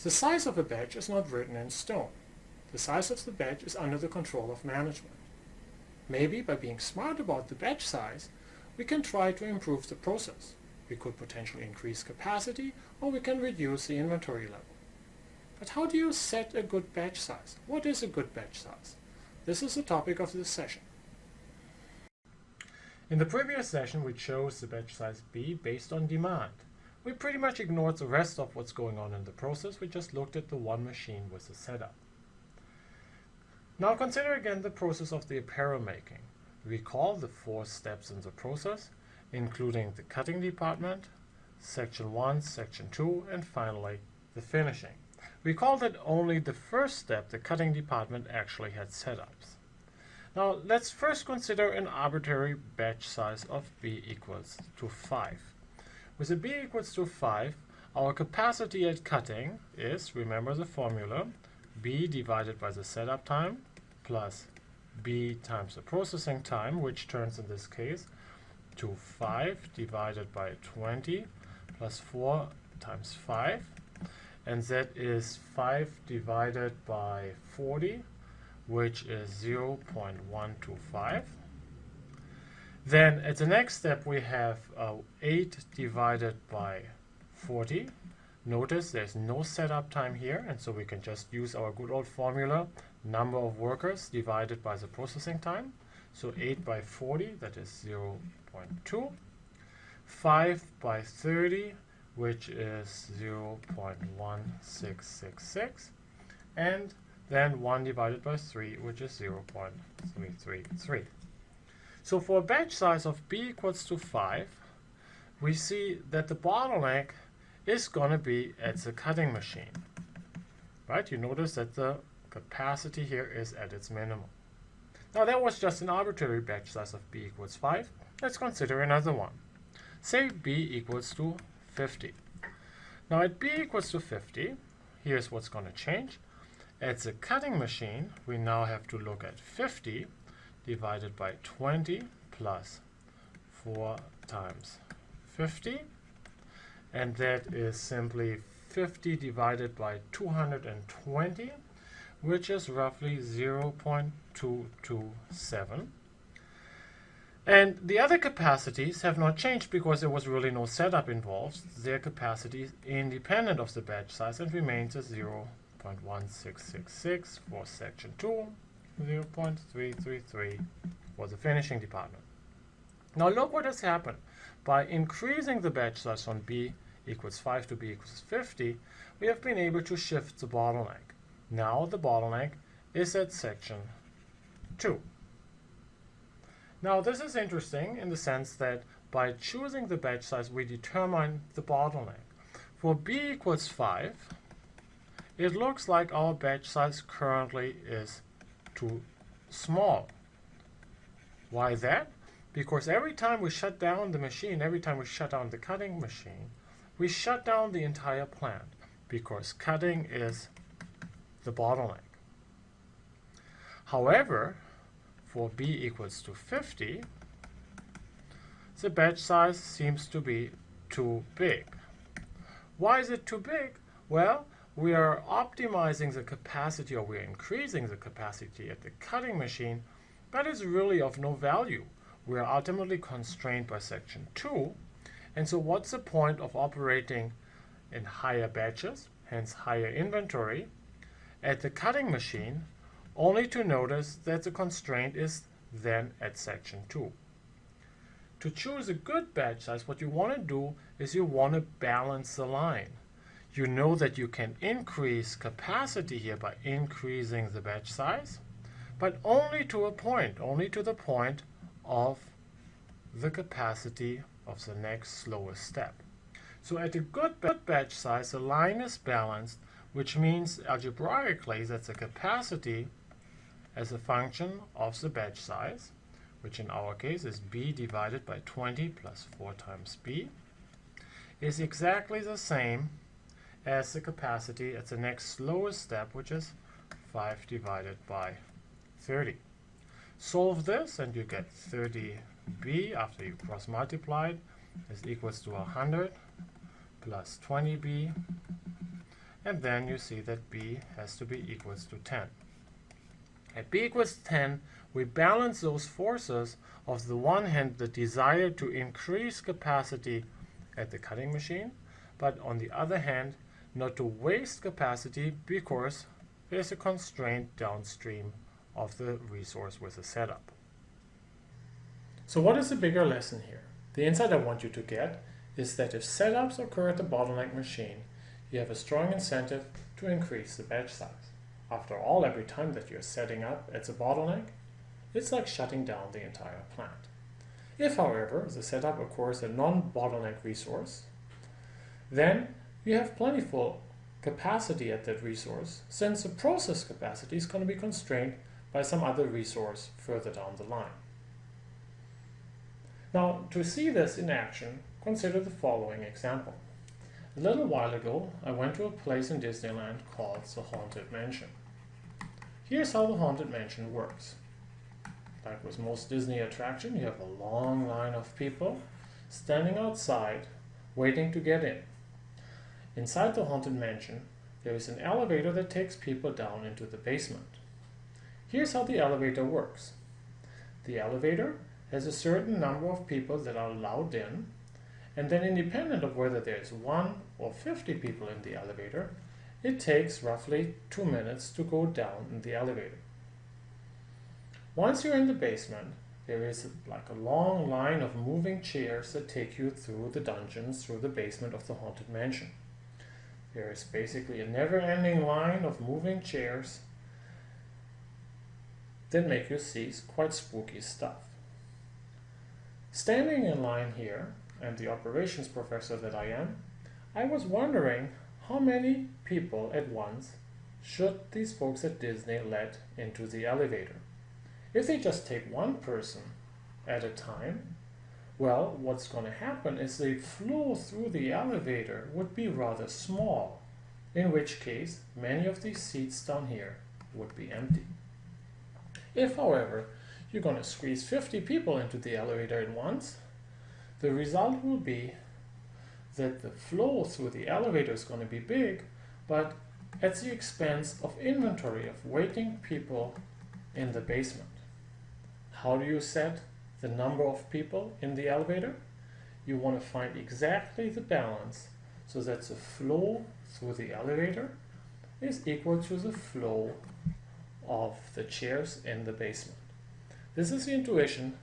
The size of a batch is not written in stone. The size of the batch is under the control of management. Maybe by being smart about the batch size, we can try to improve the process. We could potentially increase capacity, or we can reduce the inventory level. But how do you set a good batch size? What is a good batch size? This is the topic of this session. In the previous session, we chose the batch size B based on demand. We pretty much ignored the rest of what's going on in the process. We just looked at the one machine with the setup. Now consider again the process of the apparel making. Recall the 4 steps in the process, including the cutting department, section 1, section 2, and finally the finishing. Recall that only the first step, the cutting department, actually had setups. Now let's first consider an arbitrary batch size of B equals to 5. With a B equals to 5, our capacity at cutting is, remember the formula, B divided by the setup time plus B times the processing time, which turns in this case to 5 divided by 20 plus 4 times 5. And that is 5 divided by 40, which is 0.125. Then at the next step we have 8 divided by 40. Notice there's no setup time here, and so we can just use our good old formula, number of workers divided by the processing time. So 8 by 40, that is 0.2. 5 by 30, which is 0.1666. And then 1 divided by 3, which is 0.333. So for a batch size of B equals to 5, we see that the bottleneck is going to be at the cutting machine. Right? You notice that the capacity here is at its minimum. Now that was just an arbitrary batch size of B equals 5. Let's consider another one. Say B equals to 50. Now at B equals to 50, here's what's going to change. At the cutting machine, we now have to look at 50 divided by 20 plus 4 times 50. And that is simply 50 divided by 220, which is roughly 0.227. And the other capacities have not changed because there was really no setup involved. Their capacity is independent of the batch size and remains at 0.1666 for section 2, 0.333 for the finishing department. Now look what has happened. By increasing the batch size from B equals 5 to B equals 50, we have been able to shift the bottleneck. Now the bottleneck is at section 2. Now this is interesting in the sense that by choosing the batch size, we determine the bottleneck. For B equals 5, it looks like our batch size currently is too small. Why that? Because every time we shut down the machine, every time we shut down the cutting machine, we shut down the entire plant because cutting is the bottleneck. However, for B equals to 50, the batch size seems to be too big. Why is it too big? Well, we are optimizing the capacity, or we are increasing the capacity at the cutting machine, but it's really of no value. We are ultimately constrained by section 2, and so what's the point of operating in higher batches, hence higher inventory, at the cutting machine, only to notice that the constraint is then at section 2. To choose a good batch size, what you want to do is you want to balance the line. You know that you can increase capacity here by increasing the batch size, but only to a point, only to the point of the capacity of the next slowest step. So at a good batch size, the line is balanced, which means algebraically that the capacity as a function of the batch size, which in our case is B divided by 20 plus 4 times B, is exactly the same as the capacity at the next slowest step, which is 5 divided by 30. Solve this and you get 30b after you cross multiplied is equals to 100 plus 20b, and then you see that B has to be equals to 10. At B equals 10, we balance those forces of the one hand the desire to increase capacity at the cutting machine, but on the other hand not to waste capacity because there's a constraint downstream of the resource with the setup. So what is the bigger lesson here? The insight I want you to get is that if setups occur at the bottleneck machine, you have a strong incentive to increase the batch size. After all, every time that you're setting up at the bottleneck, it's like shutting down the entire plant. If, however, the setup occurs at a non-bottleneck resource, then you have plentiful capacity at that resource, since the process capacity is going to be constrained by some other resource further down the line. Now, to see this in action, consider the following example. A little while ago, I went to a place in Disneyland called the Haunted Mansion. Here's how the Haunted Mansion works. Like with most Disney attractions, you have a long line of people standing outside waiting to get in. Inside the Haunted Mansion, there is an elevator that takes people down into the basement. Here's how the elevator works. The elevator has a certain number of people that are allowed in, and then independent of whether there's 1 or 50 people in the elevator, it takes roughly 2 minutes to go down in the elevator. Once you're in the basement, there is like a long line of moving chairs that take you through the dungeons, through the basement of the Haunted Mansion. There is basically a never-ending line of moving chairs that make you see quite spooky stuff. Standing in line here, and the operations professor that I am, I was wondering how many people at once should these folks at Disney let into the elevator. If they just take one person at a time, well, what's going to happen is the flow through the elevator would be rather small, in which case many of these seats down here would be empty. If, however, you're going to squeeze 50 people into the elevator at once, the result will be that the flow through the elevator is going to be big, but at the expense of inventory of waiting people in the basement. How do you set the number of people in the elevator? You want to find exactly the balance so that the flow through the elevator is equal to the flow of the chairs in the basement. This is the intuition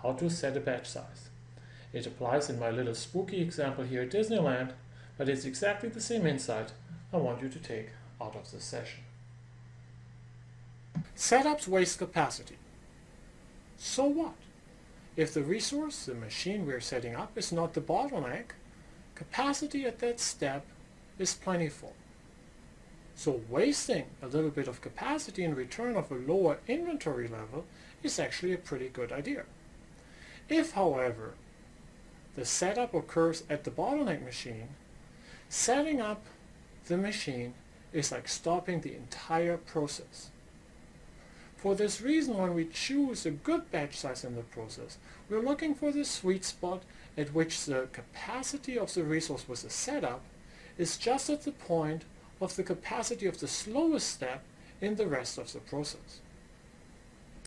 how to set a batch size. It applies in my little spooky example here at Disneyland, but it's exactly the same insight I want you to take out of this session. Setups waste capacity. So what? If the resource, the machine we're setting up, is not the bottleneck, capacity at that step is plentiful. So wasting a little bit of capacity in return of a lower inventory level is actually a pretty good idea. If, however, the setup occurs at the bottleneck machine, setting up the machine is like stopping the entire process. For this reason, when we choose a good batch size in the process, we're looking for the sweet spot at which the capacity of the resource with the setup is just at the point of the capacity of the slowest step in the rest of the process.